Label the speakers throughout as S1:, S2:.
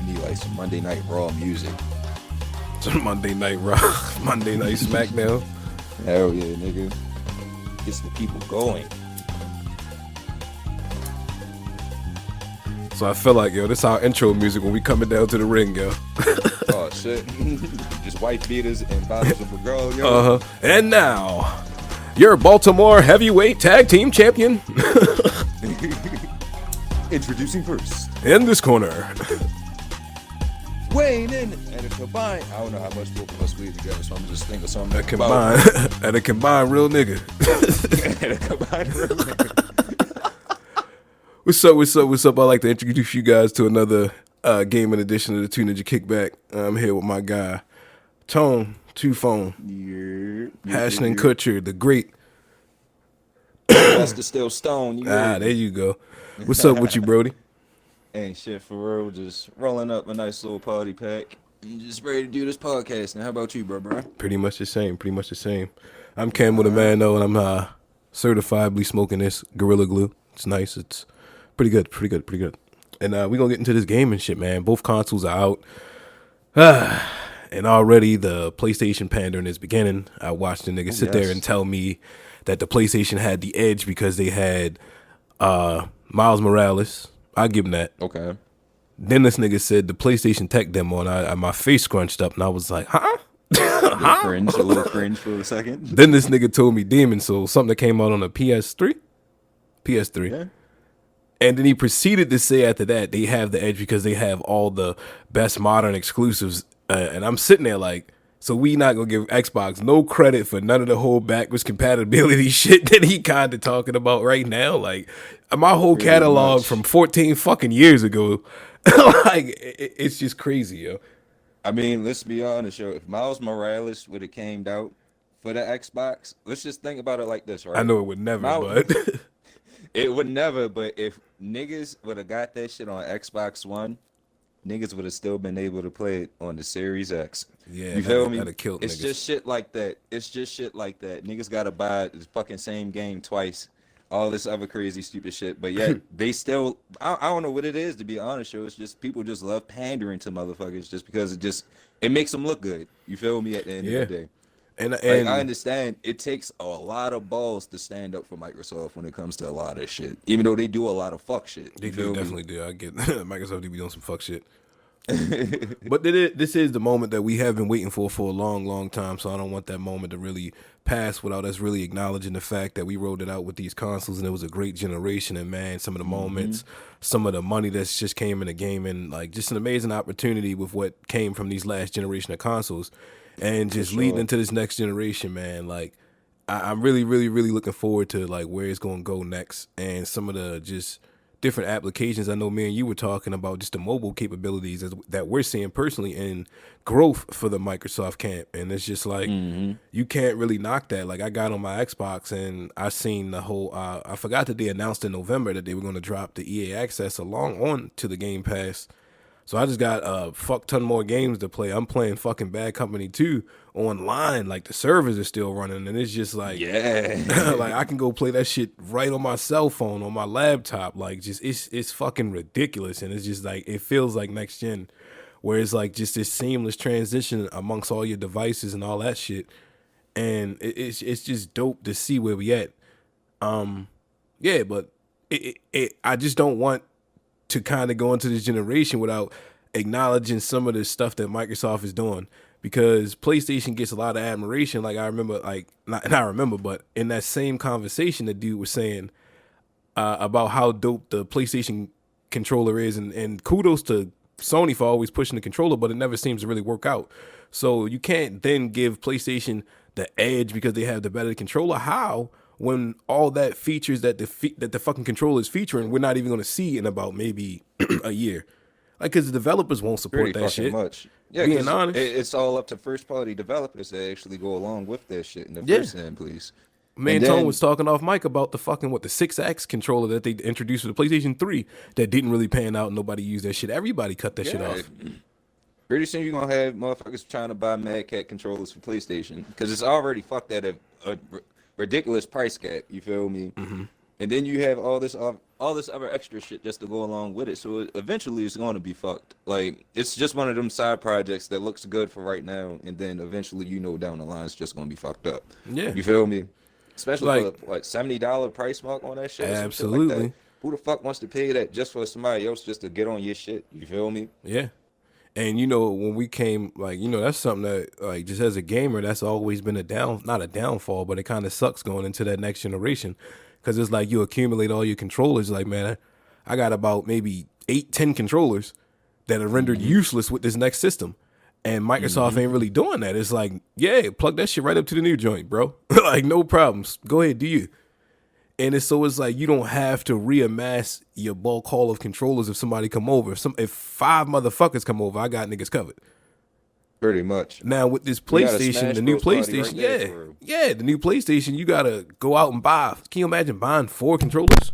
S1: need like some Monday Night Raw music.
S2: Some Monday Night Raw, Monday Night SmackDown.
S1: Hell yeah, nigga. Gets the people going.
S2: So I feel like, yo, this our intro music when we coming down to the ring, yo.
S1: Oh shit. Just white beaters and bottles of Bergol, yo.
S2: And now, your Baltimore heavyweight tag team champion.
S1: Introducing first.
S2: In this corner.
S1: Weighing in at a combined. I don't know how much both of us weigh together, so I'm just thinking something.
S2: At a combined real nigga.
S1: At a combined real nigga.
S2: What's up? I'd like to introduce you guys to another gaming edition of the Two Ninja Kickback. I'm here with my guy, Tone, Two Phone, Ashton Kutcher, the great.
S1: That's the still stone.
S2: There you go. What's up with you, Brody?
S1: Ain't shit for real. Just rolling up a nice little party pack. And just ready to do this podcast. Now, how about you, bro?
S2: Pretty much the same. I'm Cam with a man, though, and I'm certifiably smoking this Gorilla Glue. It's nice. It's pretty good. And we're going to get into this gaming shit, man. Both consoles are out. And already the PlayStation pandering is beginning. I watched the nigga sit there and tell me that the PlayStation had the edge because they had Miles Morales. I'll give him that.
S1: Okay.
S2: Then this nigga said the PlayStation Tech demo, and my face scrunched up, and I was like, huh?
S1: A little cringe for a second.
S2: Then this nigga told me Demon Souls, something that came out on a PS3.
S1: Yeah.
S2: And then he proceeded to say after that, they have the edge because they have all the best modern exclusives. And I'm sitting there like, so we not going to give Xbox no credit for none of the whole backwards compatibility shit that he kind of talking about right now. Like, my whole catalog from 14 fucking years ago, like, it's just crazy, yo.
S1: I mean, let's be honest, yo. If Miles Morales would have came out for the Xbox, let's just think about it like this, right?
S2: I know it would never, but...
S1: It would never, but if niggas would have got that shit on Xbox One, niggas would have still been able to play it on the Series X.
S2: Yeah,
S1: you feel me?
S2: It's
S1: just shit like that. Niggas gotta buy the fucking same game twice. All this other crazy stupid shit, but yet they still. I don't know what it is, to be honest. Yo, it's just people just love pandering to motherfuckers just because it makes them look good. You feel me? At the end of the day. And like, I understand it takes a lot of balls to stand up for Microsoft when it comes to a lot of shit, even though they do a lot of fuck shit.
S2: They definitely do. I get Microsoft do be doing some fuck shit. But this is the moment that we have been waiting for a long, long time, so I don't want that moment to really pass without us really acknowledging the fact that we rolled it out with these consoles, and it was a great generation, and man, some of the moments, some of the money that's just came in the game, and like just an amazing opportunity with what came from these last generation of consoles. And just leading into this next generation, man, like I'm really, really, really looking forward to like where it's going to go next, and some of the just different applications. I know me and you were talking about just the mobile capabilities that we're seeing personally in growth for the Microsoft camp, and it's just like you can't really knock that. Like I got on my Xbox and I seen the whole. I forgot that they announced in November that they were going to drop the EA access along on to the Game Pass. So I just got a fuck ton more games to play. I'm playing fucking Bad Company 2 online. Like the servers are still running, and it's just like, like I can go play that shit right on my cell phone, on my laptop. Like just it's fucking ridiculous, and it's just like it feels like next gen, where it's like just this seamless transition amongst all your devices and all that shit, and it's just dope to see where we at. Yeah, but I just don't want to kind of go into this generation without acknowledging some of the stuff that Microsoft is doing, because PlayStation gets a lot of admiration. Like I remember, but in that same conversation, the dude was saying about how dope the PlayStation controller is, and kudos to Sony for always pushing the controller, but it never seems to really work out. So you can't then give PlayStation the edge because they have the better controller. How? When all that features that the fucking controller is featuring, we're not even going to see in about maybe a year. Like, because the developers won't support that shit.
S1: Much. Yeah, being honest, it's all up to first party developers to actually go along with that shit in the first hand, please.
S2: Me and Tone was talking off mic about the 6X controller that they introduced for the PlayStation 3 that didn't really pan out. Nobody used that shit. Everybody cut that shit off.
S1: Pretty soon you're going to have motherfuckers trying to buy Mad Cat controllers for PlayStation because it's already fucked at a ridiculous price cap. You feel me? And then you have all this other extra shit just to go along with it. So eventually it's going to be fucked. Like it's just one of them side projects that looks good for right now, and then eventually down the line it's just going to be fucked up.
S2: Yeah.
S1: You feel me? Especially
S2: Like,
S1: for what $70 price mark on that shit or some shit like
S2: absolutely.
S1: that. Who the fuck wants to pay that just for somebody else just to get on your shit? You feel me?
S2: Yeah. And you know, when we came, like, you know, that's something that, like, just as a gamer, that's always been not a downfall, but it kind of sucks going into that next generation. Because it's like you accumulate all your controllers. Like, man, I got about maybe 8, 10 controllers that are rendered useless with this next system. And Microsoft ain't really doing that. It's like, yeah, plug that shit right up to the new joint, bro. Like, no problems. Go ahead, do you. And it's like you don't have to reamass your bulk haul of controllers if somebody come over. If 5 motherfuckers come over, I got niggas covered.
S1: Pretty much.
S2: Now with this
S1: You got a
S2: PlayStation,
S1: Smash
S2: the new
S1: Bros. Party
S2: PlayStation,
S1: right there for real.
S2: yeah, the new PlayStation, you gotta go out and buy. Can you imagine buying 4 controllers?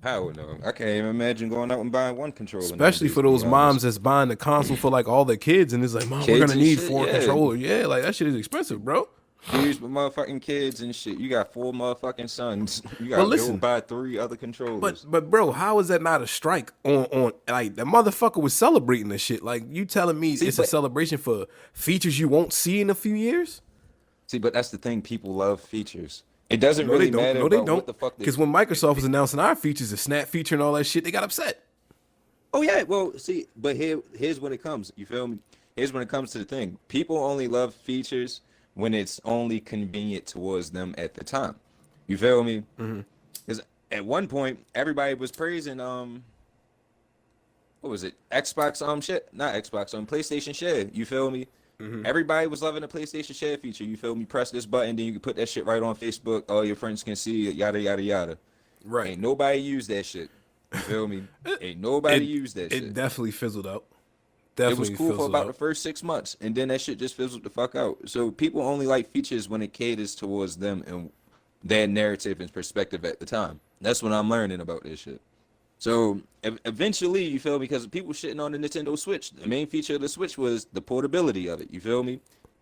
S1: Hell no. I can't even imagine going out and buying one controller.
S2: Especially
S1: nowadays,
S2: for
S1: to be
S2: those
S1: honest.
S2: moms that's buying the console for like all their kids, and it's like, Mom, we're
S1: Kids
S2: gonna
S1: and
S2: need
S1: shit,
S2: 4
S1: yeah.
S2: controllers. Yeah, like that shit is expensive, bro.
S1: Dudes with motherfucking kids and shit. You got 4 motherfucking sons. You got
S2: But
S1: to
S2: listen,
S1: go buy 3 other controllers.
S2: But bro, how is that not a strike on like the motherfucker was celebrating this shit? Like you telling me it's a
S1: but-
S2: celebration for features you won't see in a few years?
S1: See, but that's the thing. People love features. It doesn't really matter
S2: No, they
S1: about what the
S2: don't.
S1: fuck.
S2: Because when Microsoft was announcing our features, the Snap feature and all that shit, they got upset.
S1: Oh yeah, well, see, but here's when it comes. You feel me? Here's when it comes to the thing. People only love features when it's only convenient towards them at the time. You feel me? Because at one point everybody was praising what was it? Xbox shit, not Xbox PlayStation Share. You feel me? Everybody was loving the PlayStation Share feature. You feel me? Press this button, then you can put that shit right on Facebook. All your friends can see it. Yada yada yada.
S2: Right.
S1: Ain't nobody use that shit. You feel me? Ain't nobody use that shit.
S2: It definitely fizzled out.
S1: It was
S2: Definitely
S1: cool for
S2: fizzled
S1: about the
S2: out.
S1: first 6 months, and then that shit just fizzled the fuck out. So people only like features when it caters towards them and their narrative and perspective at the time. That's what I'm learning about this shit. So eventually, you feel me? Because people shitting on the Nintendo Switch. The main feature of the Switch was the portability of it. You feel me?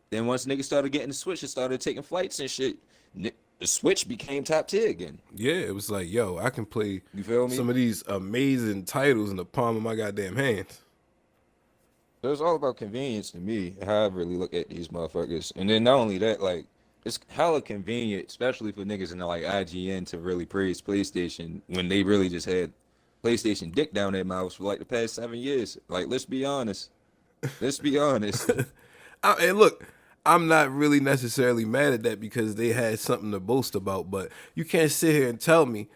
S1: Then once niggas started getting the Switch and started taking flights and shit, the Switch became top tier again.
S2: Yeah, it was like, yo, I can play
S1: You feel me?
S2: some of these amazing titles in the palm of my goddamn hands.
S1: So it's all about convenience to me, how I really look at these motherfuckers. And then not only that, like, it's hella convenient, especially for niggas in like IGN to really praise PlayStation when they really just had PlayStation dick down their mouths for like the past 7 years. Like, let's be honest. Let's be honest.
S2: And look, I'm not really necessarily mad at that because they had something to boast about, but you can't sit here and tell me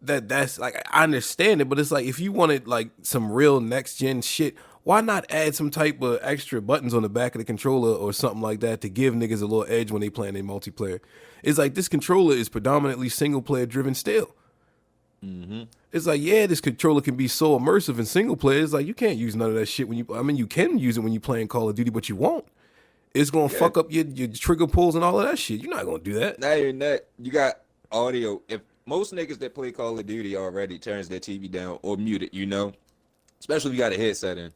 S2: that's like, I understand it, but it's like if you wanted like some real next gen shit, why not add some type of extra buttons on the back of the controller or something like that to give niggas a little edge when they playing a multiplayer? It's like this controller is predominantly single player driven still. It's like, yeah, this controller can be so immersive in single player. It's like you can't use none of that shit when you can use it when you playing Call of Duty, but you won't. It's gonna fuck up your trigger pulls and all of that shit. You're not gonna do that.
S1: Not even that. You got audio. If most niggas that play Call of Duty already turns their TV down or mute it, especially if you got a headset in.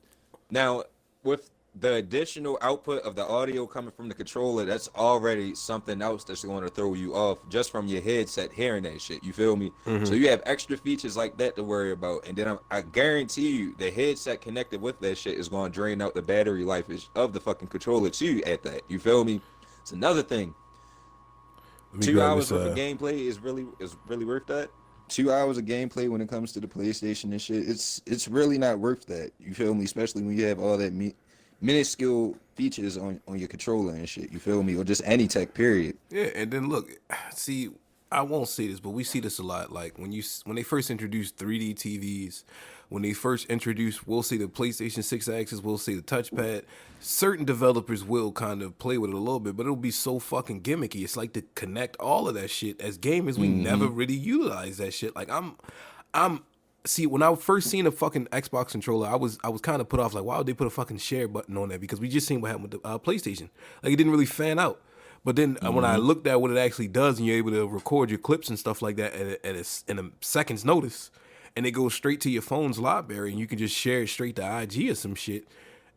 S1: Now, with the additional output of the audio coming from the controller, that's already something else that's going to throw you off just from your headset hearing that shit. You feel me? So you have extra features like that to worry about. And then I guarantee you the headset connected with that shit is going to drain out the battery life of the fucking controller too at that. You feel me? It's another thing. 2 hours worth of gameplay is really worth that. 2 hours of gameplay when it comes to the PlayStation and shit, it's really not worth that. You feel me? Especially when you have all that minuscule features on your controller and shit. You feel me? Or just any tech, period.
S2: Yeah, and then look, see, I won't say this, but we see this a lot. Like when they first introduced 3D TVs, when they first introduced, we'll say the PlayStation 6 axis, we'll say the touchpad. Certain developers will kind of play with it a little bit, but it'll be so fucking gimmicky. It's like to connect all of that shit. As gamers, we never really utilize that shit. Like see, when I first seen a fucking Xbox controller, I was kind of put off. Like, why would they put a fucking share button on there? Because we just seen what happened with the PlayStation. Like, it didn't really fan out. But then when I looked at what it actually does, and you're able to record your clips and stuff like that in a second's notice, and it goes straight to your phone's library, and you can just share it straight to IG or some shit.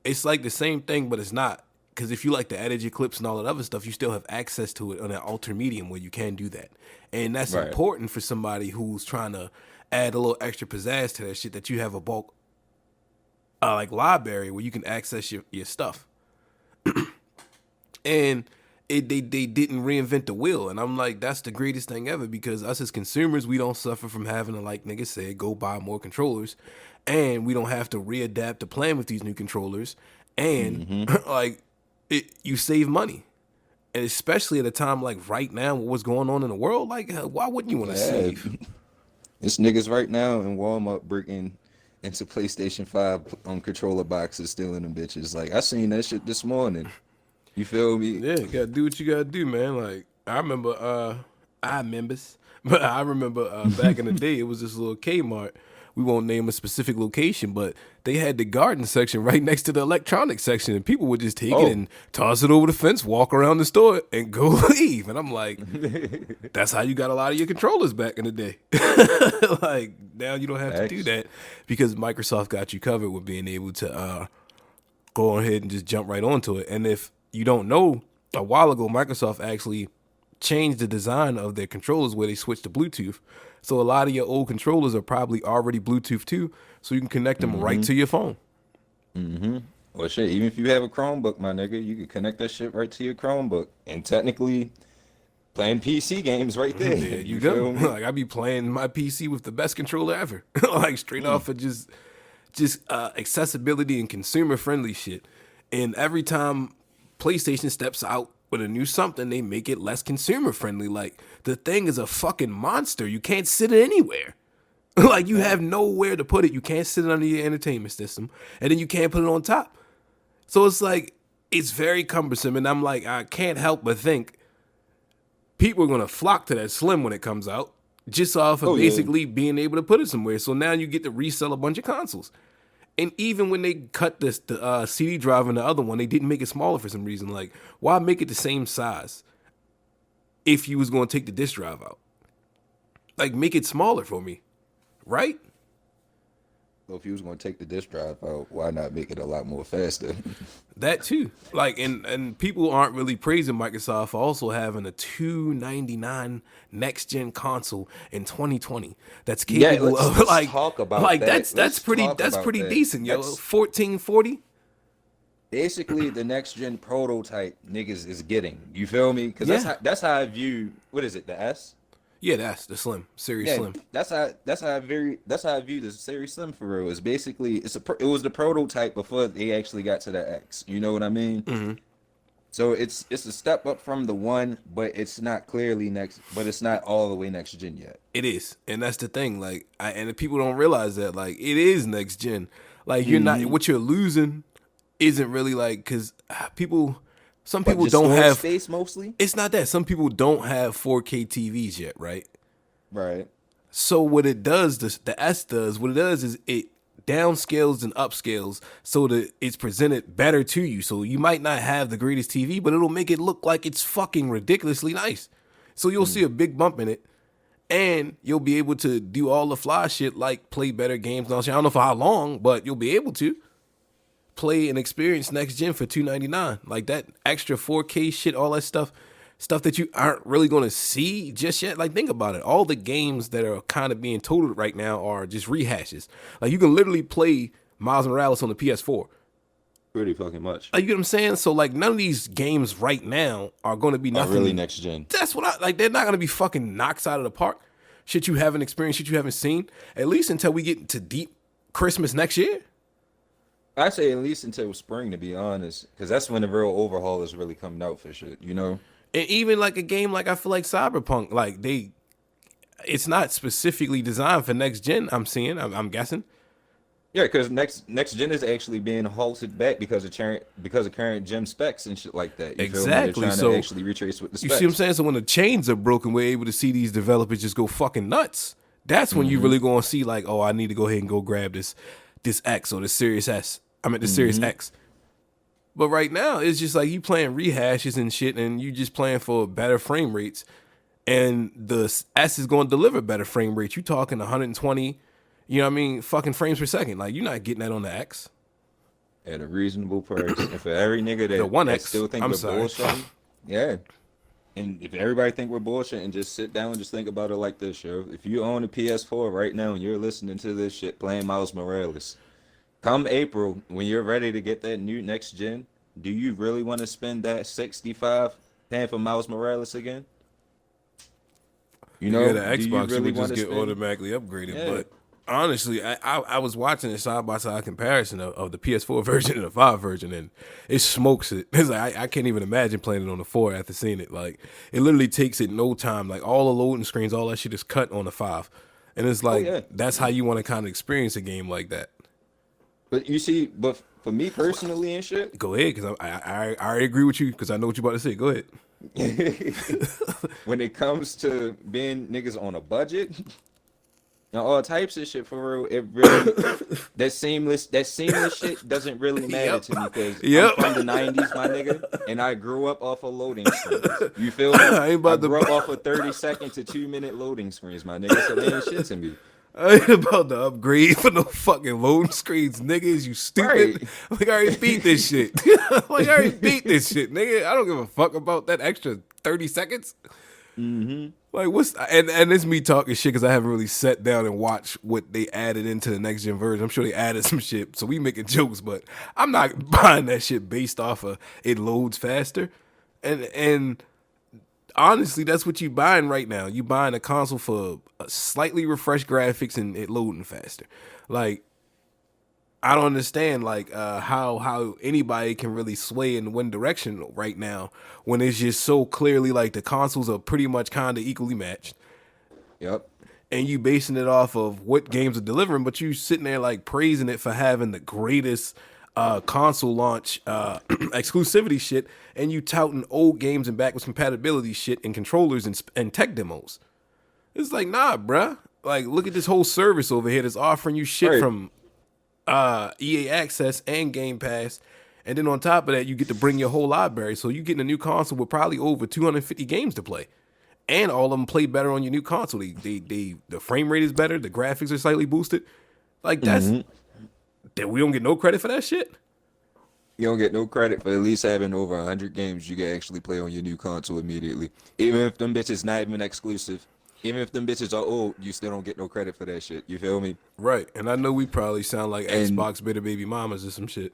S2: It's like the same thing, but it's not. because if you like to edit your clips and all that other stuff, you still have access to it on an alter medium where you can do that. And that's
S1: Right.
S2: important for somebody who's trying to add a little extra pizzazz to that shit, that you have a bulk like library where you can access your stuff. And they didn't reinvent the wheel. And I'm like, that's the greatest thing ever, because us as consumers, we don't suffer from having to, like niggas said, go buy more controllers. And we don't have to readapt to playing with these new controllers. And like, you save money. And especially at a time like right now, with what's going on in the world, like, why wouldn't you want to save?
S1: It's niggas right now in Walmart breaking into PlayStation 5 on controller boxes, stealing them bitches. Like, I seen that shit this morning. You feel me?
S2: Yeah, you gotta do what you gotta do, man. Like, I remember, but I remember back in the day, it was this little Kmart. We won't name a specific location, but they had the garden section right next to the electronics section, and people would just take it and toss it over the fence, walk around the store, and go leave. And I'm like, that's how you got a lot of your controllers back in the day. Like, now you don't have to do that, because Microsoft got you covered with being able to go ahead and just jump right onto it. And if you don't know, a while ago, Microsoft actually changed the design of their controllers where they switched to Bluetooth. So a lot of your old controllers are probably already Bluetooth too, so you can connect them right to your phone.
S1: Well, shit, even if you have a Chromebook, my nigga, you can connect that shit right to your Chromebook. And technically, playing PC games right there.
S2: There you go. Like, I be playing my PC with the best controller ever. Like, straight off of just accessibility and consumer friendly shit. And every time PlayStation steps out with a new something, they make it less consumer friendly. Like, the thing is a fucking monster. You can't sit it anywhere. Like, you have nowhere to put it. You can't sit it under your entertainment system, and then you can't put it on top. So it's like, it's very cumbersome. And I'm like, I can't help but think people are gonna flock to that Slim when it comes out, just off of basically being able to put it somewhere. So now you get to resell a bunch of consoles. And even when they cut the CD drive in the other one, they didn't make it smaller for some reason. Like, why make it the same size if you was going to take the disc drive out? Like, make it smaller for me, right?
S1: So if you was going to take the disc drive out, why not make it a lot more faster?
S2: That too. Like, and people aren't really praising Microsoft for also having a $299 next gen console in 2020 that's capable of like
S1: talk about
S2: like
S1: that.
S2: that's pretty decent, yo. 1440.
S1: Basically, the next gen prototype niggas is getting. You feel me? Because that's how I view. What is it? The S?
S2: Yeah, that's the Slim, Series Slim.
S1: That's how I view the Series Slim for real. It's basically it was the prototype before they actually got to the X. You know what I mean? So it's a step up from the one, but it's not clearly next. But it's not all the way next gen yet.
S2: It is, and that's the thing. Like, and people don't realize that. Like, it is next gen. Like, you're not, what you're losing isn't really like, because some people don't have
S1: space mostly.
S2: It's not that. Some people don't have 4K TVs yet, right?
S1: Right.
S2: So what it does, the S does, what it does is it downscales and upscales so that it's presented better to you. So you might not have the greatest TV, but it'll make it look like it's fucking ridiculously nice. So you'll see a big bump in it, and you'll be able to do all the fly shit, like play better games and all shit. I don't know for how long, but you'll be able to play and experience next gen for $299. Like, that extra 4K shit, all that stuff that you aren't really going to see just yet. Like, think about it. All the games that are kind of being totaled right now are just rehashes. Like, you can literally play Miles Morales on the PS4.
S1: Pretty fucking much.
S2: Like, you know what I'm saying? So, like, none of these games right now are going to be nothing.
S1: Really next gen.
S2: That's what they're not going to be fucking knocks out of the park. Shit you haven't experienced, shit you haven't seen. At least until we get into deep Christmas next year.
S1: I say at least until spring, to be honest, because that's when the real overhaul is really coming out for shit, you know?
S2: And even like a game like, I feel like Cyberpunk, like, it's not specifically designed for next gen, I'm guessing.
S1: Yeah, because next gen is actually being halted back because of current gen specs and shit like that. You feel me? They're trying to actually retrace with the specs.
S2: You see what I'm saying? So when the chains are broken, we're able to see these developers just go fucking nuts. That's when you really going to see, like, oh, I need to go ahead and go grab this X or the Series S. the Series X. But right now, it's just like you playing rehashes and shit, and you just playing for better frame rates. And the S is going to deliver better frame rates. You talking 120, you know what I mean, fucking frames per second. Like, you're not getting that on the X.
S1: at a reasonable price. And for every nigga
S2: The One
S1: that
S2: X.
S1: still think
S2: I'm
S1: we're
S2: sorry.
S1: bullshitting, yeah. And if everybody think we're bullshit and just sit down and just think about it like this, yo. If you own a PS4 right now and you're listening to this shit playing Miles Morales, come April when you're ready to get that new next gen, do you really want to spend that 65 paying for Miles Morales again? You
S2: You get
S1: know,
S2: an
S1: do you
S2: Xbox, you
S1: really
S2: would
S1: want
S2: just
S1: to
S2: get
S1: spend?
S2: automatically upgraded.
S1: Yeah.
S2: But honestly, I was watching a side by side comparison of the PS4 version and the 5 version, and it smokes it. It's like I can't even imagine playing it on the 4 after seeing it. Like it literally takes it no time. Like all the loading screens, all that shit is cut on the 5, and it's
S1: Oh
S2: like
S1: yeah.
S2: that's how you want to kind of experience a game like that.
S1: But you see, but for me personally and shit,
S2: Go ahead, because I already agree with you because I know what you're about to say. Go ahead.
S1: when it comes to being niggas on a budget and all types of shit for real, it really that seamless shit doesn't really matter
S2: Yep.
S1: to me because
S2: Yep.
S1: I'm from the 90s, my nigga, and I grew up off of loading screens. You feel me?
S2: I ain't
S1: I
S2: about to.
S1: grew up off of 30-second to 2-minute loading screens, my nigga, so they ain't shit to me.
S2: I ain't about to upgrade for no fucking loading screens, niggas. You stupid.
S1: Right.
S2: Like I already beat this shit. Like I already beat this shit, nigga. I don't give a fuck about that extra 30 seconds. Like what's and it's me talking shit because I haven't really sat down and watched what they added into the next gen version. I'm sure they added some shit, so we making jokes, but I'm not buying that shit based off of it loads faster. And honestly, that's what you buying right now. You buying a console for a slightly refreshed graphics and it loading faster. Like I don't understand like how anybody can really sway in one direction right now when it's just so clearly like the consoles are pretty much kind of equally matched,
S1: Yep.
S2: and you basing it off of what games are delivering, but you sitting there like praising it for having the greatest console launch exclusivity shit, and you touting old games and backwards compatibility shit and controllers and tech demos. It's like, nah, bruh. Like, look at this whole service over here that's offering you shit
S1: Right.
S2: from EA Access and Game Pass, and then on top of that, you get to bring your whole library. So you getting a new console with probably over 250 games to play, and all of them play better on your new console. The frame rate is better, the graphics are slightly boosted. Like that's that we don't get no credit for that shit.
S1: You don't get no credit for at least having over 100 games you can actually play on your new console immediately. Even if them bitches not even exclusive. Even if them bitches are old, you still don't get no credit for that shit. You feel me?
S2: Right, and I know we probably sound like
S1: And-
S2: Xbox bitter baby mamas or some shit,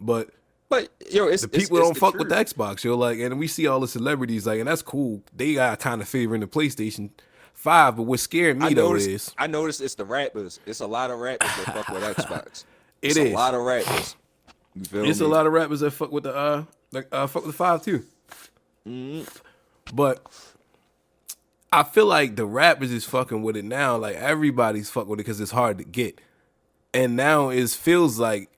S2: but
S1: But yo, it's
S2: the people
S1: it's
S2: don't
S1: the
S2: fuck with the
S1: truth.
S2: Xbox, yo. Like, and we see all the celebrities, like, and that's cool. They got kind of favoring the PlayStation 5, but what's scaring me though is
S1: I noticed it's the rappers. It's a lot of rappers that fuck with Xbox.
S2: It
S1: It's
S2: is.
S1: a lot of rappers. You feel
S2: it's
S1: me?
S2: a lot of rappers that fuck with the fuck with the 5 too. But I feel like the rappers is fucking with it now. Like everybody's fucking with it because it's hard to get, and now it feels like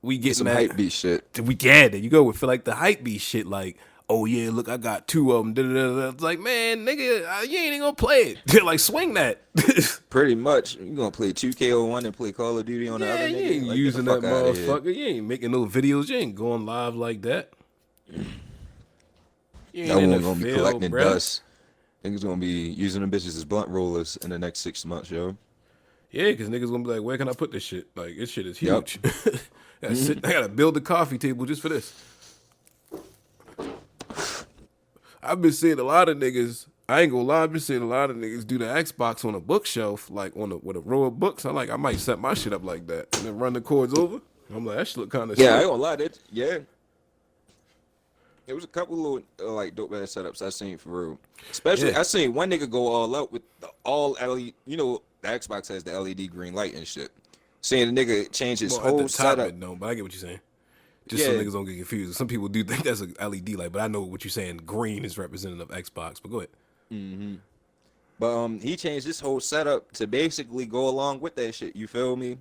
S2: we get
S1: Some
S2: mad.
S1: hype beat shit.
S2: We get it. You go with feel like the hype beat shit. Like, oh yeah, look, I got 2 of them. Da-da-da-da. It's like, man, nigga, you ain't even gonna play it. Like, swing that.
S1: Pretty much. You gonna play 2K01 and play Call of Duty on the
S2: Yeah,
S1: other
S2: you
S1: nigga?
S2: ain't
S1: Like,
S2: using
S1: get
S2: that
S1: the fuck outta here.
S2: motherfucker. You ain't making no videos. You ain't going live like that. You
S1: That
S2: ain't in
S1: one
S2: the
S1: gonna be
S2: field,
S1: collecting
S2: bruh.
S1: dust. Niggas gonna be using them bitches as blunt rollers in the next 6 months, yo.
S2: Yeah, because niggas gonna be like, where can I put this shit? Like, this shit is
S1: Yup.
S2: huge. I gotta build a coffee table just for this. I've been seeing a lot of niggas. I ain't gonna lie, I've been seeing a lot of niggas do the Xbox on a bookshelf, like with a row of books. I'm like, I might set my shit up like that and then run the cords over. I'm like, that shit look kind of
S1: Yeah, I ain't gonna lie, that yeah. There was a couple little like dope ass setups I seen for real. Especially
S2: Yeah.
S1: I seen one nigga go all out with the all LED. You know, the Xbox has the LED green light and shit. Seeing the nigga change his
S2: Well, at
S1: whole
S2: the top
S1: setup.
S2: it don't, but I get what you're saying. Just so
S1: Yeah.
S2: niggas don't get confused. Some people do think that's a LED light, but I know what you're saying. Green is representative of Xbox, but go ahead.
S1: But he changed his whole setup to basically go along with that shit. You feel me?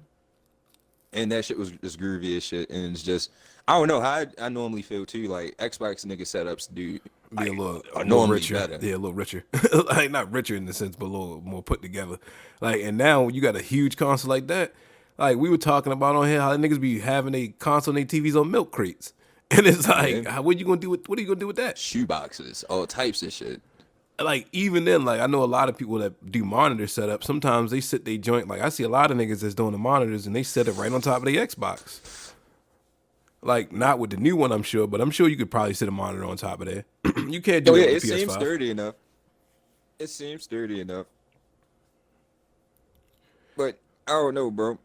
S1: And that shit was just groovy as shit. And it's just I don't know how I normally feel too. Like Xbox nigga setups do
S2: Be
S1: like,
S2: a little
S1: are
S2: more
S1: normally
S2: richer.
S1: better.
S2: Yeah, a little richer. Like not richer in the sense, but a little more put together. Like, and now when you got a huge console like that, like we were talking about on here, how niggas be having a console and their TVs on milk crates. And it's like,
S1: Yeah.
S2: what are you gonna do with that?
S1: Shoe boxes, all types of shit.
S2: Like even then, like I know a lot of people that do monitor setup. Sometimes they sit they joint. Like I see a lot of niggas that's doing the monitors and they set it right on top of the Xbox. Like not with the new one, I'm sure, but I'm sure you could probably sit a monitor on top of there. You can't do
S1: Oh
S2: that
S1: yeah,
S2: with
S1: it
S2: the
S1: seems
S2: PS5.
S1: sturdy enough. It seems sturdy enough. But I don't know, bro.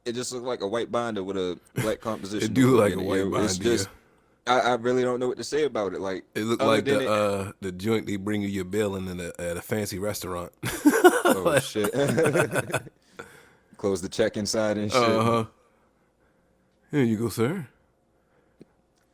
S1: It just looks like a white binder with a black
S2: It
S1: composition
S2: do
S1: of
S2: look
S1: book
S2: like
S1: in
S2: a
S1: it.
S2: white
S1: Yo, it's
S2: binder, yeah.
S1: just I really don't know what to say about it. Like
S2: It looked
S1: other
S2: like
S1: than it,
S2: the joint they bring you your bill in at a fancy restaurant.
S1: oh shit. Close the check inside and shit.
S2: Uh huh. Here you go, sir.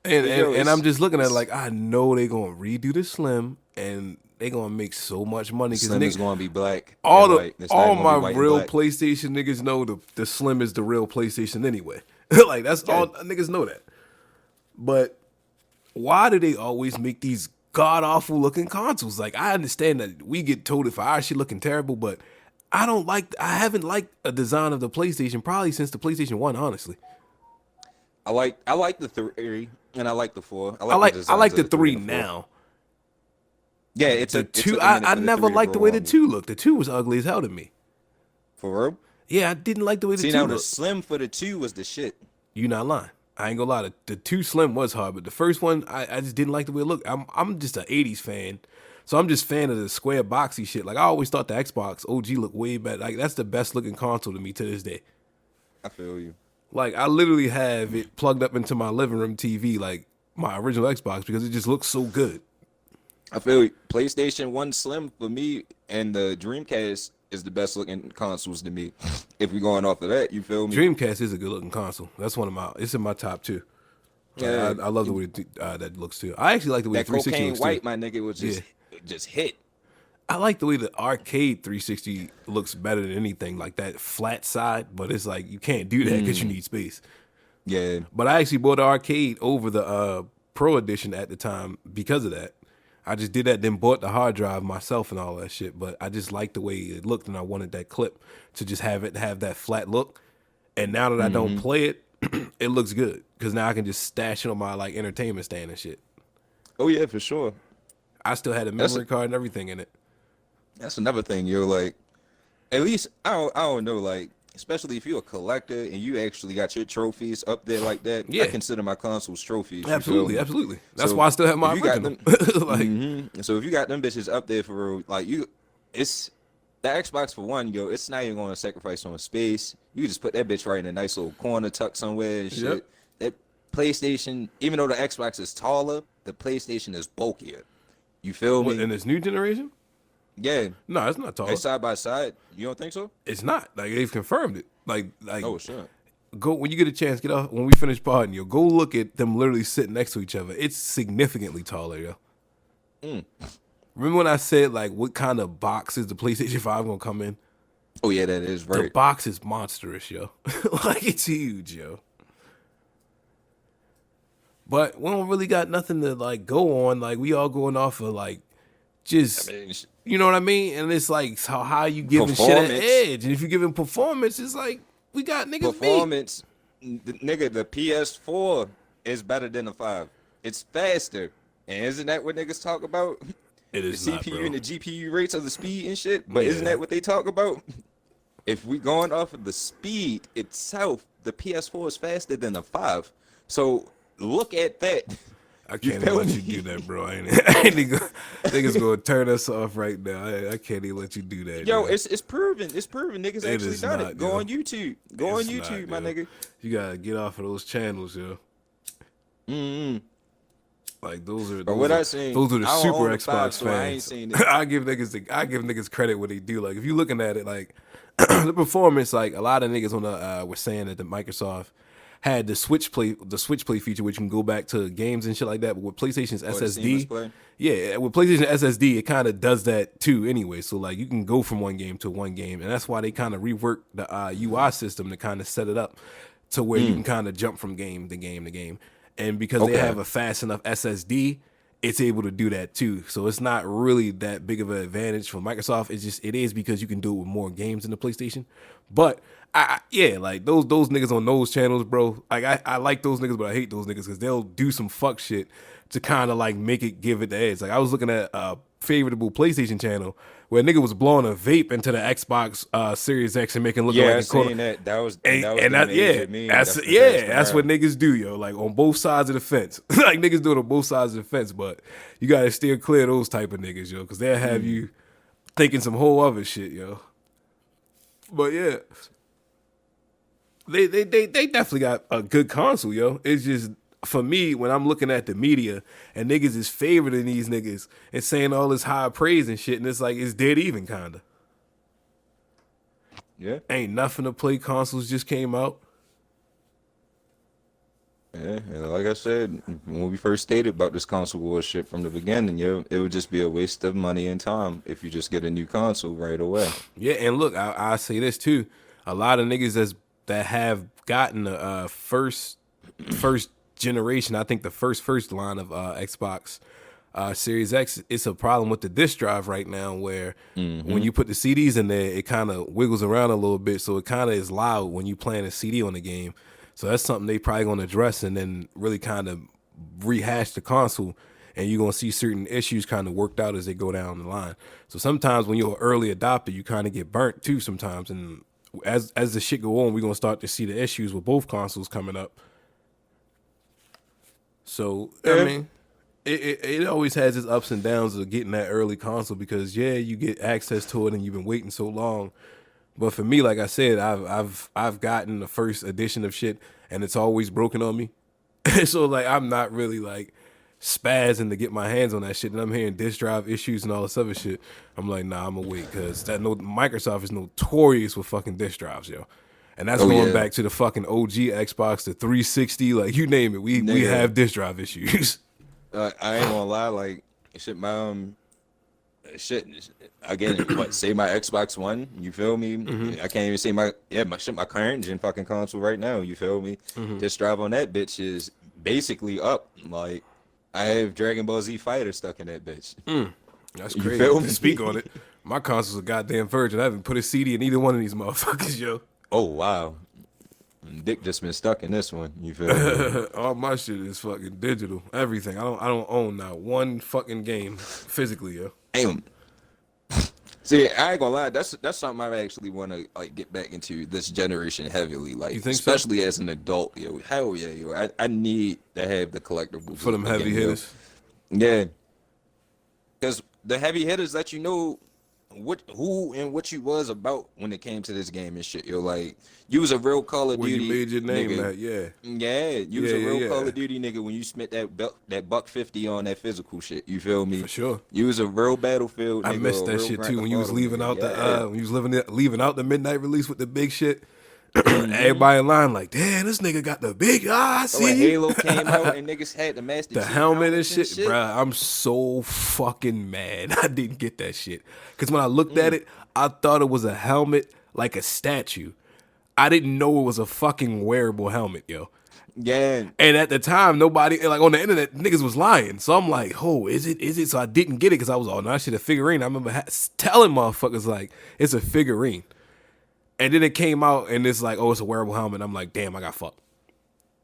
S2: And,
S1: But
S2: and
S1: yo,
S2: and I'm just looking at it
S1: it's
S2: like I know they gonna redo the Slim and they gonna make so much money
S1: the
S2: because
S1: Slim is gonna be black
S2: all
S1: and
S2: the
S1: white. It's not
S2: all
S1: gonna be
S2: my
S1: white and
S2: real
S1: black.
S2: PlayStation niggas know the Slim is the real PlayStation anyway. Like that's
S1: Yeah.
S2: all niggas know that. But why do they always make these god awful looking consoles? Like I understand that we get told if our shit looking terrible, but I haven't liked a design of the PlayStation probably since the PlayStation 1, honestly.
S1: I like the 3 and I like the 4. I
S2: I
S1: like the
S2: like I
S1: designs
S2: like
S1: of
S2: the
S1: the 3
S2: three
S1: and the 4.
S2: now.
S1: Yeah,
S2: The
S1: it
S2: two
S1: took a minute
S2: I
S1: for the
S2: never
S1: 3 to
S2: liked the
S1: grow
S2: way the
S1: on me.
S2: 2 looked. The 2 was ugly as hell to me.
S1: For real.
S2: Yeah, I didn't like the way the
S1: See
S2: 2
S1: now the
S2: looked.
S1: Slim for the 2 was the shit.
S2: You not lying. I ain't gonna lie. The 2 Slim was hard, but the first one I just didn't like the way it looked. I'm just an '80s fan, so I'm just fan of the square boxy shit. Like I always thought the Xbox OG looked way better. Like that's the best looking console to me to this day.
S1: I feel you.
S2: Like I literally have it plugged up into my living room TV, like my original Xbox, because it just looks so good.
S1: I feel you. PlayStation 1 Slim for me and the Dreamcast is the best looking consoles to me. If we're going off of that, you feel me?
S2: Dreamcast is a good looking console. That's one of my. It's in my top 2.
S1: Yeah.
S2: I love the way that looks too. I actually like the way
S1: That
S2: the 360
S1: cocaine
S2: looks
S1: white,
S2: too.
S1: my nigga, was just hit.
S2: I like the way the arcade 360 looks better than anything, like that flat side. But it's like you can't do that because you need space.
S1: Yeah.
S2: But I actually bought the arcade over the Pro Edition at the time because of that. I just did that, then bought the hard drive myself and all that shit. But I just liked the way it looked, and I wanted that clip to just have that flat look. And now that I don't play it, it looks good because now I can just stash it on my like entertainment stand and shit.
S1: Oh yeah, for sure.
S2: I still had a
S1: That's
S2: memory card and everything in it.
S1: That's another thing. You're like, at least I don't know, like, especially if you're a collector and you actually got your trophies up there like that.
S2: Yeah.
S1: I consider my consoles trophies. You feel
S2: Absolutely,
S1: me?
S2: absolutely. That's
S1: So,
S2: why I still have my
S1: if you got
S2: original.
S1: them,
S2: Like,
S1: so if you got them bitches up there for real, like it's the Xbox for one, yo. It's not even going to sacrifice on space. You can just put that bitch right in a nice little corner, tucked somewhere and shit.
S2: Yep.
S1: That PlayStation, even though the Xbox is taller, the PlayStation is bulkier. You feel
S2: what,
S1: me?
S2: in this new generation?
S1: Yeah.
S2: No, it's not tall.
S1: They side by side. You don't think so?
S2: It's not. Like they've confirmed it. Like
S1: Oh shit.
S2: go when you get a chance, get off when we finish podding, yo. Go look at them literally sitting next to each other. It's significantly taller, yo. Remember when I said like what kind of box is the PlayStation 5 gonna come in?
S1: Oh yeah, that is
S2: The
S1: right.
S2: box is monstrous, yo. Like it's huge, yo. But we don't really got nothing to like go on. Like we all going off of like just you know what I mean? And it's like how you giving shit an
S1: Performance.
S2: edge. And if you giving performance, it's like we got niggas beat.
S1: Performance, nigga, the PS4 is better than the 5. It's faster. And isn't that what niggas talk about?
S2: It
S1: The
S2: is not,
S1: CPU
S2: bro.
S1: and the GPU rates of the speed and shit. But
S2: Yeah.
S1: isn't that what they talk about? If we going off of the speed itself, the PS4 is faster than the 5. So look at that.
S2: I
S1: You
S2: can't even
S1: feel
S2: let
S1: me?
S2: you do that, bro. I ain't even niggas gonna turn us off right now. I can't even let you do that.
S1: Yo,
S2: yo.
S1: it's proven. It's proven. Niggas
S2: It
S1: actually
S2: is
S1: done
S2: not,
S1: it. Go
S2: yo.
S1: on YouTube. Go on
S2: It's
S1: YouTube,
S2: not,
S1: my
S2: yo.
S1: nigga.
S2: You gotta get off of those channels, yo.
S1: Mm-hmm.
S2: Like those are
S1: But
S2: those
S1: what
S2: are,
S1: I seen,
S2: those are the
S1: I don't
S2: super
S1: own the
S2: Xbox
S1: 5, so I ain't
S2: fans.
S1: seen it.
S2: I give niggas credit what they do. Like if you looking at it, like the performance, like a lot of niggas on the were saying that the Microsoft had the Switch Play feature, which you can go back to games and shit like that. But with PlayStation's
S1: Or the seamless
S2: SSD,
S1: play?
S2: yeah, with PlayStation SSD, it kind of does that too. Anyway, so like you can go from one game to one game, and that's why they kind of reworked the UI system to kind of set it up to where you can kind of jump from game to game to game. And because they
S1: Okay.
S2: have a fast enough SSD, it's able to do that too. So it's not really that big of an advantage for Microsoft. It is because you can do it with more games in the PlayStation. But yeah, like those niggas on those channels, bro. Like I like those niggas, but I hate those niggas because they'll do some fuck shit to kind of like give it the edge. Like I was looking at favorable PlayStation channel where a nigga was blowing a vape into the Xbox Series X and making it look
S1: Yeah,
S2: like
S1: I
S2: a quarter.
S1: seen that. That was
S2: And,
S1: the
S2: that,
S1: major
S2: yeah,
S1: meme.
S2: that's
S1: been passed
S2: that's what
S1: around.
S2: niggas do, yo. Like on both sides of the fence, like niggas do it on both sides of the fence. But you gotta steer clear of those type of niggas, yo, because they'll have you thinking some whole other shit, yo. But yeah, they definitely got a good console, yo. It's just for me when I'm looking at the media and niggas is favoring these niggas and saying all this high praise and shit, and it's like it's dead even kinda.
S1: Yeah.
S2: Ain't nothing to play consoles just came out.
S1: Yeah, and like I said, when we first stated about this console war shit from the beginning, it would just be a waste of money and time if you just get a new console right away.
S2: Yeah, and look, I say this too. A lot of niggas that have gotten the first generation, I think the first line of Xbox Series X, it's a problem with the disk drive right now where when you put the CDs in there, it kind of wiggles around a little bit, so it kind of is loud when you playing a CD on the game. So that's something they probably going to address and then really kind of rehash the console, and you're going to see certain issues kind of worked out as they go down the line. So sometimes when you're an early adopter, you kind of get burnt too sometimes. And as the shit go on, we're going to start to see the issues with both consoles coming up. So, I mean, it always has its ups and downs of getting that early console because, yeah, you get access to it and you've been waiting so long. But for me, like I said, I've gotten the first edition of shit, and it's always broken on me. So like I'm not really like spazzing to get my hands on that shit. And I'm hearing disk drive issues and all this other shit. I'm like, nah, I'm gonna wait because Microsoft is notorious with fucking disk drives, yo. And that's going back to the fucking OG Xbox, the 360, like you name it. We have disk drive issues.
S1: I ain't gonna lie, like shit, shit again. Say my Xbox One, you feel me? I can't even say my current gen fucking console right now. You feel me? Disk drive on that bitch is basically up. Like I have Dragon Ball Z Fighter stuck in that bitch.
S2: That's
S1: You
S2: crazy.
S1: feel me?
S2: Speak on it. My console's a goddamn virgin. I haven't put a CD in either one of these motherfuckers, yo.
S1: Oh wow, Dick just been stuck in this one. You feel me?
S2: All my shit is fucking digital. Everything. I don't own not one fucking game physically, yo.
S1: Damn. See, I ain't gonna lie. That's something I actually want to like get back into this generation heavily. Like,
S2: You think so?
S1: especially as an adult, yo. Hell yeah, yo. I need to have the collectibles
S2: For them
S1: again,
S2: heavy
S1: yo.
S2: hitters.
S1: Yeah, because the heavy hitters let you know who and what you was about when it came to this game and shit. Yo, like you was a real Call of
S2: Where
S1: Duty
S2: you made your name
S1: nigga.
S2: at, yeah.
S1: Yeah, you was a real Call
S2: yeah.
S1: of Duty nigga when you spent that $150 on that physical shit. You feel me?
S2: For sure.
S1: You was a real Battlefield nigga.
S2: I missed
S1: a
S2: that
S1: real
S2: shit
S1: Grand
S2: too when you was
S1: Theft Auto
S2: leaving
S1: nigga.
S2: out
S1: Yeah.
S2: when you was leaving out the midnight release with the big shit. Everybody in line like, damn, this nigga got the big
S1: When
S2: see
S1: Halo came out and niggas had the Master
S2: the
S1: Chief
S2: helmet and
S1: helmets
S2: shit, bruh. I'm so fucking mad I didn't get that shit. Cause when I looked at it, I thought it was a helmet like a statue. I didn't know it was a fucking wearable helmet, yo.
S1: Yeah,
S2: And at the time, nobody, like on the internet, niggas was lying. So I'm like, oh, is it? So I didn't get it because I was, oh, no, that shit a figurine. I remember telling motherfuckers, like, it's a figurine. And then it came out and it's like, oh, it's a wearable helmet. I'm like, damn, I got fucked.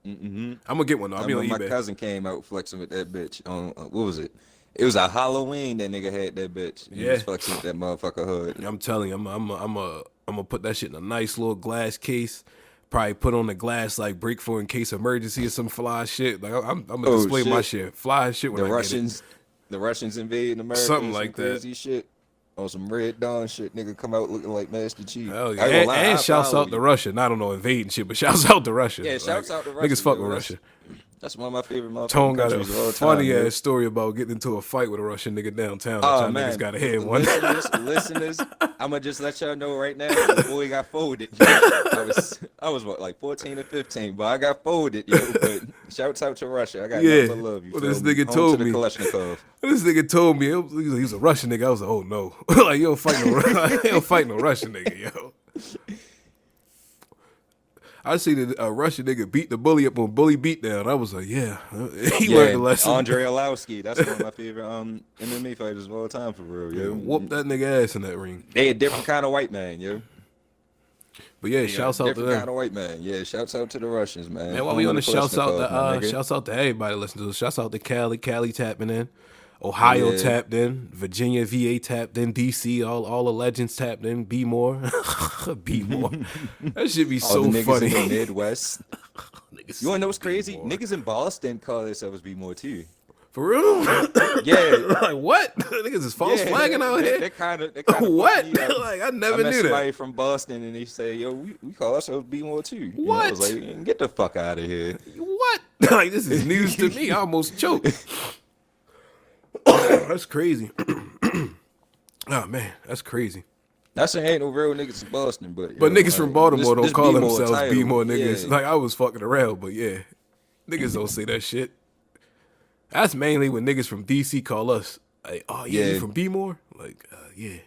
S2: I'm going to get one, though. I'll
S1: I
S2: be on
S1: remember
S2: eBay.
S1: my cousin came out flexing with that bitch on, what was it? It was a Halloween that nigga had that bitch. He was
S2: Yeah.
S1: flexing with that motherfucker hood.
S2: I'm telling you, I'm gonna put that shit in a nice little glass case. Probably put on the glass like break for in case of emergency or some fly shit. Like I'm gonna
S1: Oh,
S2: display my
S1: shit.
S2: shit, fly shit when
S1: The
S2: I
S1: Russians invading America.
S2: Something
S1: or some
S2: like that.
S1: crazy shit. On some Red Dawn shit, nigga come out looking like Master Chief.
S2: get it. Hell yeah.
S1: I ain't gonna lie,
S2: And
S1: I
S2: shouts
S1: follow
S2: out to
S1: you.
S2: Russia. And I don't know invading shit, but shouts out to Russia.
S1: Yeah, shouts out to Russia.
S2: Niggas fuck
S1: yo.
S2: with
S1: That's-
S2: Russia.
S1: That's one of my favorite motherfucking
S2: Tone got a
S1: countries of all time.
S2: funny
S1: yo.
S2: ass story about getting into a fight with a Russian nigga downtown. That
S1: Oh
S2: y'all
S1: man,
S2: niggas got a head one.
S1: listeners, I'm gonna just let y'all know right now. The boy got folded. Yo. I was what, like 14 or 15, but I got folded. Yo, but shouts out to Russia. I got
S2: Yeah.
S1: nothing but love. You
S2: Well,
S1: feel
S2: this
S1: me?
S2: nigga
S1: Home
S2: told
S1: to
S2: me.
S1: the Kalashnikov.
S2: This nigga told me he was a Russian nigga. I was like, oh no, like you don't fight no, you don't fight no Russian nigga, yo. I seen a Russian nigga beat the bully up on Bully Beatdown. I was like, yeah, he learned a lesson.
S1: Andre Arlovski. That's one of my favorite MMA fighters of all time for real. Yo,
S2: Whoop that nigga ass in that ring.
S1: They a different kind of white man, yo.
S2: But yeah, shouts out to
S1: Different
S2: them.
S1: kind of white man. Yeah, shouts out to the Russians, man.
S2: Man, while we
S1: Home
S2: on the
S1: of
S2: shouts out
S1: Kalashnikov, my
S2: to
S1: nigga.
S2: shouts out to everybody listening to us. Shouts out to Cali tapping in. Ohio
S1: Yeah.
S2: tapped in, Virginia VA tapped in, DC, all the legends tapped in, Be More. Be More. That should be
S1: All the
S2: so
S1: niggas
S2: funny.
S1: in the Midwest.
S2: Niggas
S1: You wanna know
S2: say
S1: what's
S2: Be
S1: crazy?
S2: More.
S1: Niggas in Boston call themselves Be More too.
S2: For real?
S1: Yeah.
S2: Like what? Niggas is false flagging out here?
S1: That kind of
S2: What?
S1: Me up.
S2: Like I
S1: I
S2: never
S1: met
S2: knew
S1: somebody
S2: that.
S1: from Boston and they say, yo, we call ourselves Be More too. You know, I was
S2: What?
S1: like, get the fuck out of here.
S2: What? Like this is news to me. I almost choked. That's crazy. Oh man, that's crazy.
S1: Not saying ain't no real niggas in Boston, but
S2: But
S1: yo,
S2: niggas from
S1: like,
S2: Baltimore don't
S1: this
S2: call
S1: Be More
S2: themselves Be
S1: title.
S2: More niggas.
S1: Yeah.
S2: Like I was fucking around, but yeah, niggas don't say that shit. That's mainly when niggas from DC call us. Like, oh yeah, you
S1: Yeah.
S2: from Be More? Like, yeah.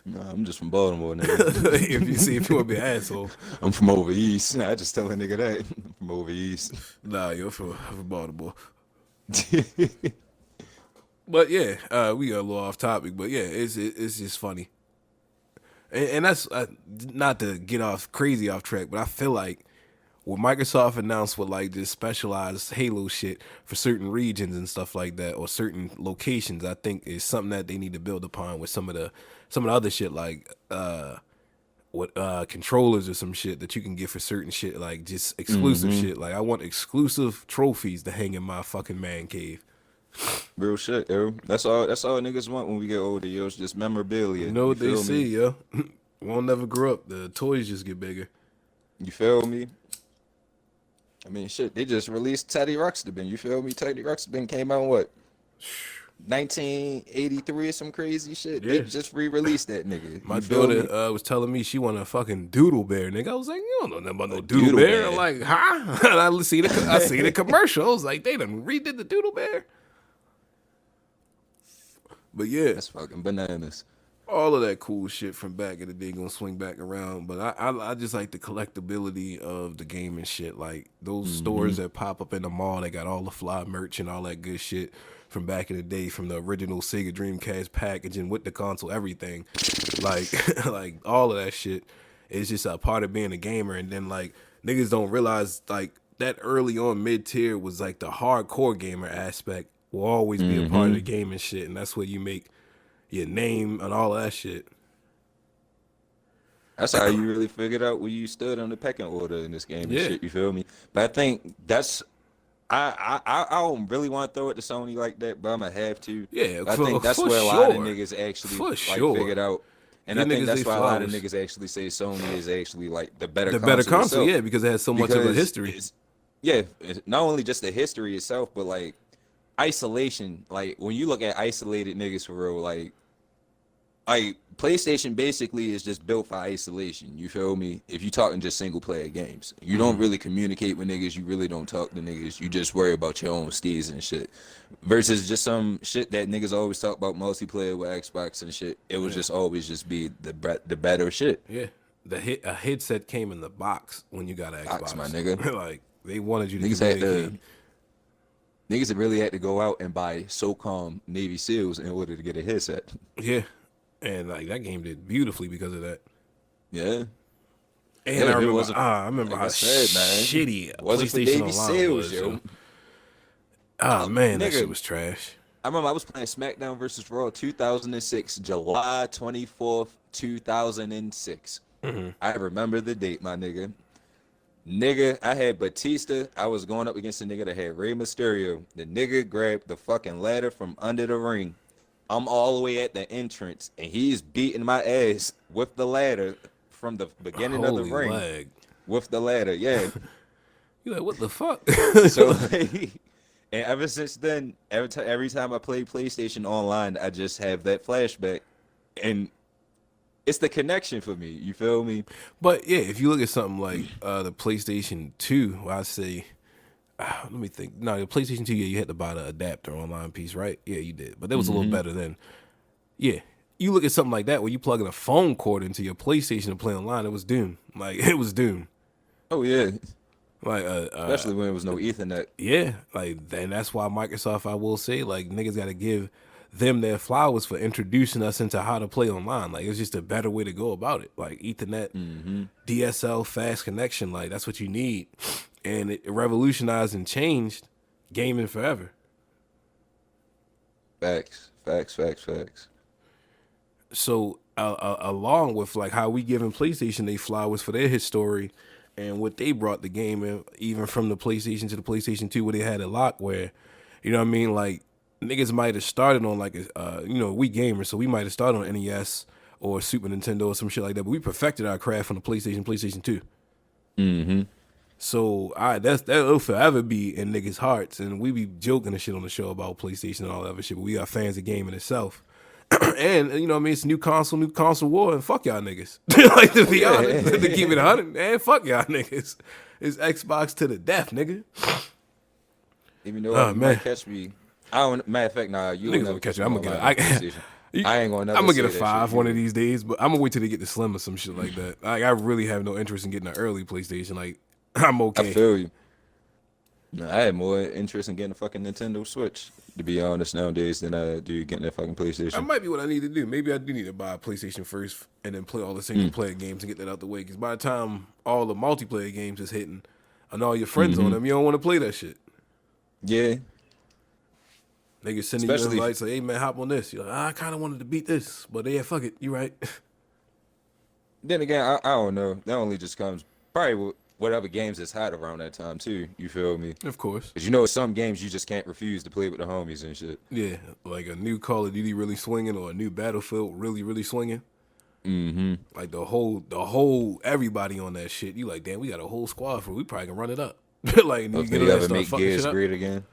S1: Nah, I'm just from Baltimore, nigga.
S2: if you want to be an asshole,
S1: I'm from over east. I just tell a nigga that. I'm from over east.
S2: nah, you're from Baltimore. But yeah, we got a little off topic, but yeah, it's just funny, and that's not to get off crazy off track, but I feel like what Microsoft announced with like this specialized Halo shit for certain regions and stuff like that, or certain locations, I think is something that they need to build upon with some of the other shit like controllers or some shit that you can get for certain shit, like just exclusive shit. Like I want exclusive trophies to hang in my fucking man cave.
S1: Real shit, yo. That's all niggas want when we get older, yo. It's just memorabilia.
S2: You know what they
S1: feel
S2: say,
S1: me?
S2: yo. We'll never grow up. The toys just get bigger.
S1: You feel me? I mean, shit, they just released Teddy Ruxpin. You feel me? Teddy Ruxpin came out, what, 1983 or some crazy shit?
S2: Yeah.
S1: They just re-released that nigga.
S2: My
S1: You feel me?
S2: daughter was telling me she wanted a fucking doodle bear, nigga. I was like, you don't know nothing about no doodle,
S1: doodle
S2: bear.
S1: bear.
S2: I'm like, huh? And I see the commercial. I was like, they done redid the doodle bear. But yeah,
S1: That's fucking bananas.
S2: all of that cool shit from back in the day gonna swing back around. But I just like the collectability of the game and shit. Like those stores that pop up in the mall, they got all the fly merch and all that good shit from back in the day, from the original Sega Dreamcast packaging with the console, everything. Like like all of that shit is just a part of being a gamer. And then like niggas don't realize like that early on mid tier was like the hardcore gamer aspect will always be a part of the game and shit, and that's where you make your name and all of that shit.
S1: That's how you really figured out where you stood on the pecking order in this game and
S2: Yeah.
S1: shit. You feel me? But I think that's I don't really want to throw it to Sony like that, but I'm gonna have to.
S2: Yeah,
S1: I think that's
S2: for
S1: where a lot of
S2: sure.
S1: niggas actually
S2: For
S1: like
S2: sure.
S1: figured out. And
S2: Them
S1: I think
S2: niggas,
S1: that's
S2: they
S1: why a lot of
S2: flowers.
S1: niggas actually say Sony is actually like the better
S2: The
S1: console
S2: better console,
S1: itself.
S2: yeah, because it has so much of a
S1: Because
S2: history.
S1: it's not only just the history itself, but like isolation. Like when you look at isolated niggas for real, like PlayStation basically is just built for isolation. You feel me? If you talking just single player games, you don't really communicate with niggas. You really don't talk to niggas. You just worry about your own steez and shit. Versus just some shit that niggas always talk about multiplayer with Xbox and shit. It was just always just be the better shit.
S2: Yeah, a headset came in the box when you got an Xbox.
S1: Box, my nigga.
S2: Like they wanted you to
S1: Niggas had
S2: communicate.
S1: to niggas really had to go out and buy SOCOM Navy SEALs in order to get a headset.
S2: Yeah, and like that game did beautifully because of that.
S1: Yeah.
S2: And
S1: Yeah,
S2: I
S1: if it
S2: remember,
S1: wasn't-
S2: I remember
S1: like
S2: how
S1: I said, man,
S2: shitty
S1: wasn't for
S2: PlayStation
S1: Navy
S2: Online
S1: SEALs,
S2: was.
S1: yo.
S2: Oh man, that
S1: nigga.
S2: shit was trash.
S1: I remember I was playing SmackDown versus Raw 2006, July 24th, 2006. I remember the date, my nigga. Nigga, I had Batista. I was going up against a nigga that had Rey Mysterio. The nigga grabbed the fucking ladder from under the ring. I'm all the way at the entrance, and he's beating my ass with the ladder from the beginning of the
S2: Holy
S1: ring.
S2: lag.
S1: With the ladder, yeah.
S2: You like what the fuck?
S1: So, like, and ever since then, every time I play PlayStation online, I just have that flashback, and it's the connection for me. You feel me?
S2: But yeah, if you look at something like the PlayStation 2, I say, let me think. No, the PlayStation 2, yeah, you had to buy the adapter online piece, right? Yeah, you did. But that was a little better then. Yeah. You look at something like that where you plug in a phone cord into your PlayStation to play online, it was doomed. Like, it was doomed.
S1: Oh yeah,
S2: Like,
S1: especially when there was no Ethernet.
S2: yeah, like, and that's why Microsoft, I will say, like, niggas got to give them their flowers for introducing us into how to play online. Like, it's just a better way to go about it. Like, Ethernet, DSL, fast connection, like, that's what you need. And it revolutionized and changed gaming forever.
S1: Facts.
S2: So along with like how we giving PlayStation they flowers for their history and what they brought the game in, even from the PlayStation to the PlayStation 2 where they had it locked, where you know what I mean, like niggas might have started on like a we gamers, so we might have started on NES or Super Nintendo or some shit like that, but we perfected our craft on the PlayStation 2.
S1: Mm-hmm.
S2: So that'll forever be in niggas' hearts, and we be joking and shit on the show about PlayStation and all that other shit, but we got fans of gaming itself. And you know what I mean, it's new console war, and fuck y'all niggas. Like to be honest, to keep it 100, man, fuck y'all niggas. It's Xbox to the death, nigga.
S1: Even though you might catch me, I don't. Matter of fact, nah, you
S2: Niggas
S1: will
S2: gonna catch you.
S1: me
S2: I'm gonna
S1: online
S2: get.
S1: on PlayStation. I ain't gonna. Never
S2: I'm gonna
S1: say
S2: get a
S1: that
S2: 5
S1: shit,
S2: one of these days, but I'm gonna wait till they get the Slim or some shit like that. Like I really have no interest in getting an early PlayStation. Like I'm okay.
S1: I feel you. No, I had more interest in getting a fucking Nintendo Switch, to be honest, nowadays than I do getting that fucking
S2: That
S1: PlayStation.
S2: might be what I need to do. Maybe I do need to buy a PlayStation first and then play all the single player games and get that out the way. Because by the time all the multiplayer games is hitting and all your friends on them, you don't want to play that shit.
S1: Yeah,
S2: Niggas sending you
S1: especially
S2: invites like, hey man, hop on this. You're like, I kind of wanted to beat this, but yeah, fuck it. You right.
S1: then again, I don't know. That only just comes probably with whatever games is hot around that time too. You feel me?
S2: Of course.
S1: Because you know some games you just can't refuse to play with the homies and shit.
S2: Yeah, like a new Call of Duty really swinging or a new Battlefield really swinging.
S1: Mm-hmm.
S2: Like the whole everybody on that shit. You like, damn, we got a whole squad for. We probably can run it up. Like, you
S1: If
S2: get
S1: they
S2: on that
S1: ever
S2: stuff,
S1: make
S2: fucking
S1: Gears
S2: shit up.
S1: great again.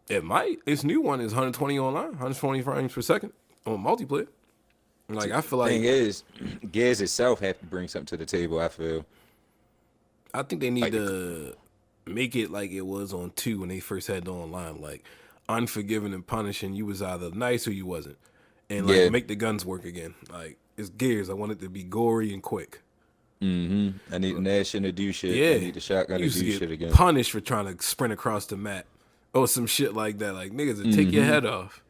S2: It might. Its new one is 120 online, 120 frames per second on multiplayer. Like I feel like
S1: Thing is, Gears itself have to bring something to the table. I feel.
S2: I think they need
S1: Like
S2: to make it like it was on 2 when they first had it online, like unforgiving and punishing. You was either nice or you wasn't, and like
S1: Yeah.
S2: make the guns work again. Like it's Gears. I want it to be gory and quick.
S1: I need Nation to do shit.
S2: Yeah,
S1: I need the shotgun
S2: you
S1: to
S2: used
S1: do
S2: to
S1: shit
S2: get
S1: again.
S2: punished for trying to sprint across the map or some shit like that. Like niggas would take your head off.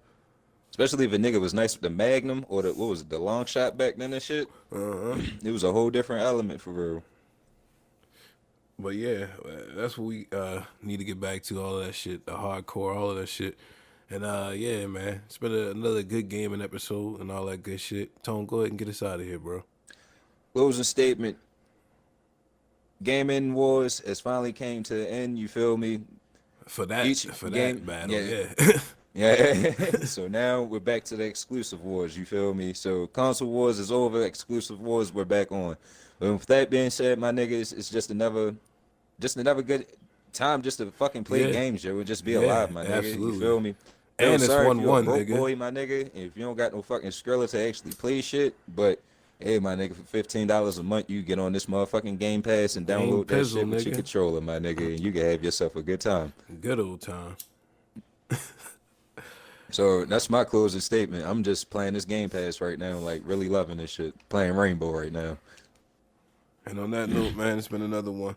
S1: Especially if a nigga was nice with the Magnum or the what was it, the long shot back then and shit. It was a whole different element for real.
S2: But yeah, that's what we need to get back to, all of that shit, the hardcore, all of that shit. And yeah, man, it's been another good gaming episode and all that good shit. Tone, go ahead and get us out of here, bro.
S1: Closing statement. Gaming wars has finally came to an end. You feel me?
S2: For that,
S1: Each
S2: for
S1: game-
S2: that battle,
S1: yeah.
S2: yeah.
S1: Yeah. So now we're back to the exclusive wars. You feel me? So console wars is over. Exclusive wars we're back on. But with that being said, my niggas, it's just another good time just to fucking play
S2: Yeah.
S1: games, yo. And just be
S2: Yeah,
S1: alive, my nigga.
S2: absolutely.
S1: You feel me?
S2: And
S1: Yo,
S2: it's
S1: sorry if
S2: 1-1,
S1: you're a broke
S2: nigga.
S1: boy, my nigga. If you don't got no fucking Skrilla to actually play shit, but hey, my nigga, for $15 a month, you get on this motherfucking Game Pass and
S2: Game
S1: download that
S2: Pizzle,
S1: shit with your
S2: nigga.
S1: controller, my nigga, and you can have yourself a good time.
S2: Good old time.
S1: So that's my closing statement. I'm just playing this Game Pass right now, like really loving this shit. Playing Rainbow right now.
S2: And on that note, man, it's been another one.